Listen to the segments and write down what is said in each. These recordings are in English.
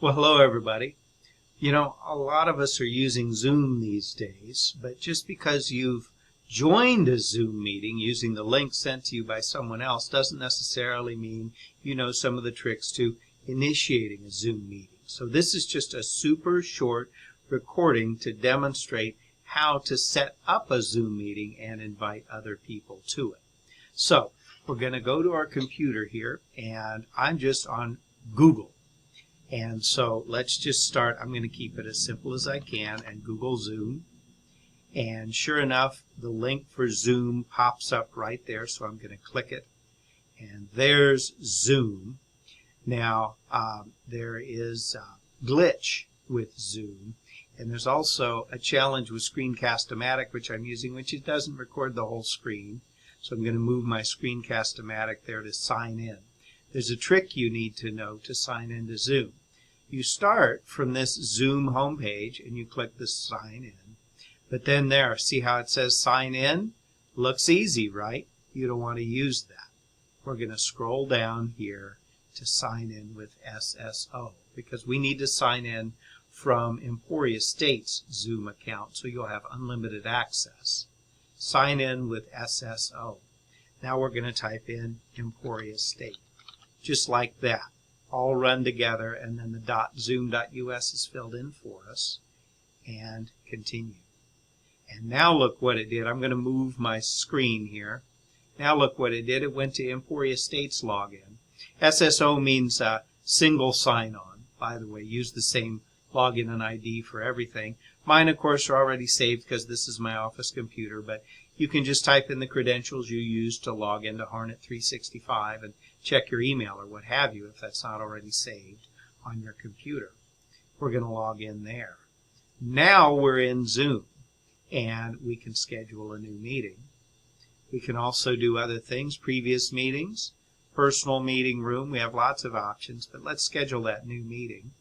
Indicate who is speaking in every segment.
Speaker 1: Well, hello everybody. You know, a lot of us are using Zoom these days, but just because you've joined a Zoom meeting using the link sent to you by someone else doesn't necessarily mean you know some of the tricks to initiating a Zoom meeting. So this is just a super short recording to demonstrate how to set up a Zoom meeting and invite other people to it. So we're going to go to our computer here, and I'm just on Google. And so let's just start. I'm going to keep it as simple as I can and Google Zoom. And sure enough, the link for Zoom pops up right there. So I'm going to click it. And there's Zoom. Now, there is a glitch with Zoom. And there's also a challenge with Screencast-O-Matic, which I'm using, which it doesn't record the whole screen. So I'm going to move my Screencast-O-Matic there to sign in. There's a trick you need to know to sign into Zoom. You start from this Zoom homepage and you click the sign in. But then there, see how it says sign in? Looks easy, right? You don't want to use that. We're going to scroll down here to sign in with SSO because we need to sign in from Emporia State's Zoom account so you'll have unlimited access. Sign in with SSO. Now we're going to type in Emporia State. Just like that, all run together, and then the .zoom.us is filled in for us, and continue. And now look what it did. I'm going to move my screen here. Now look what it did. It went to Emporia State's login. SSO means single sign-on. By the way, use the same login and ID for everything. Mine, of course, are already saved because this is my office computer, but you can just type in the credentials you use to log into Hornet 365 and check your email or what have you if that's not already saved on your computer. We're going to log in there. Now we're in Zoom and we can schedule a new meeting. We can also do other things, previous meetings, personal meeting room. We have lots of options, but let's schedule that new meeting.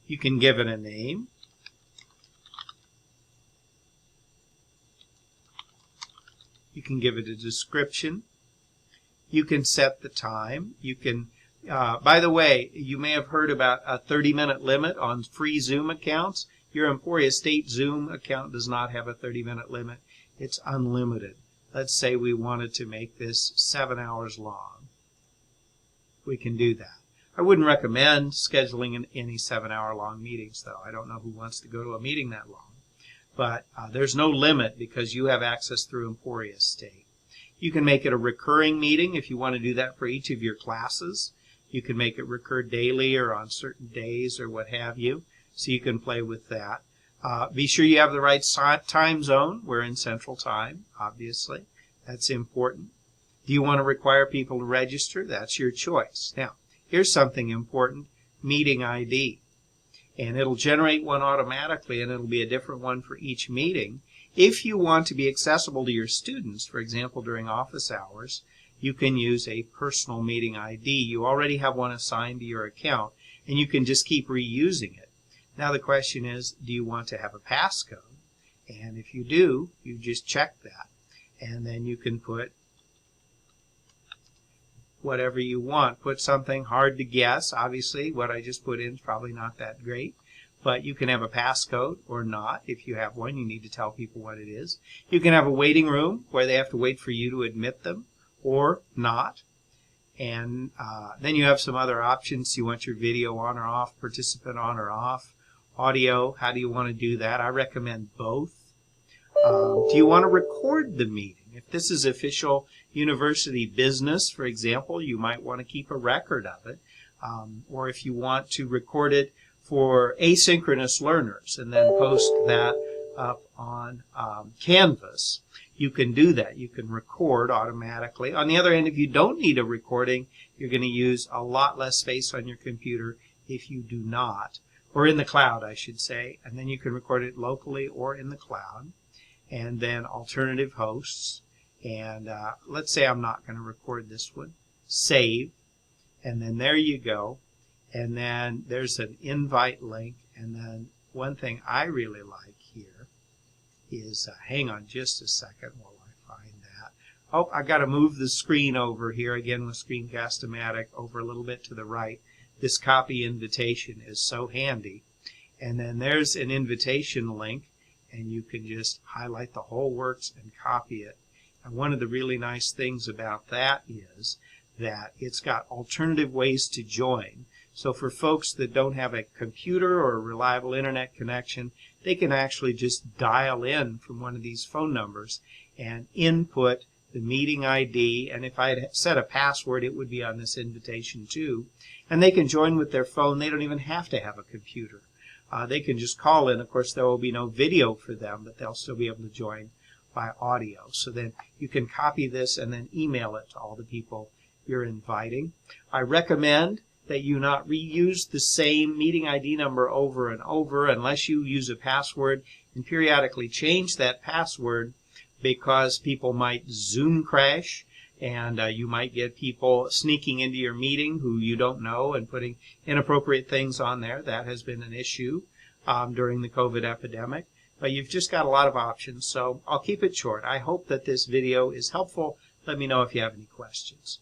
Speaker 1: You can give it a name. You can give it a description. You can set the time. You can, by the way, you may have heard about a 30-minute limit on free Zoom accounts. Your Emporia State Zoom account does not have a 30-minute limit. It's unlimited. Let's say we wanted to make this 7 hours long. We can do that. I wouldn't recommend scheduling any 7-hour long meetings, though. I don't know who wants to go to a meeting that long. But there's no limit because you have access through Emporia State. You can make it a recurring meeting if you want to do that for each of your classes. You can make it recur daily or on certain days or what have you. So you can play with that. Be sure you have the right time zone. We're in Central Time, obviously. That's important. Do you want to require people to register? That's your choice. Now, here's something important, meeting ID. And it'll generate one automatically, and it'll be a different one for each meeting. If you want to be accessible to your students, for example, during office hours, you can use a personal meeting ID. You already have one assigned to your account, and you can just keep reusing it. Now the question is, do you want to have a passcode? And if you do, you just check that. And then you can put whatever you want. Put something hard to guess. Obviously, what I just put in is probably not that great. But you can have a passcode or not. If you have one, you need to tell people what it is. You can have a waiting room where they have to wait for you to admit them or not. And then you have some other options. You want your video on or off, participant on or off, audio. How do you want to do that? I recommend both. Do you want to record the meeting? If this is official university business, for example, you might want to keep a record of it. Or if you want to record it for asynchronous learners and then post that up on Canvas, you can do that. You can record automatically. On the other hand, if you don't need a recording, you're going to use a lot less space on your computer if you do not, or in the cloud, I should say. And then you can record it locally or in the cloud. And then alternative hosts. And let's say I'm not going to record this one. Save. And then there you go. And then there's an invite link. And then one thing I really like here is, hang on just a second while I find that. Oh, I got to move the screen over here again with Screencast-O-Matic over a little bit to the right. this copy invitation is so handy. And then there's an invitation link, and you can just highlight the whole works and copy it. And one of the really nice things about that is that it's got alternative ways to join. So for folks that don't have a computer or a reliable internet connection, they can actually just dial in from one of these phone numbers and input the meeting ID, and if I had set a password, it would be on this invitation too. And they can join with their phone. They don't even have to have a computer. They can just call in. Of course, there will be no video for them, but they'll still be able to join by audio. So then you can copy this and then email it to all the people you're inviting. I recommend that you not reuse the same meeting ID number over and over unless you use a password, and periodically change that password, because people might Zoom crash, and you might get people sneaking into your meeting who you don't know and putting inappropriate things on there. That has been an issue during the COVID epidemic. But you've just got a lot of options, so I'll keep it short. I hope that this video is helpful. Let me know if you have any questions.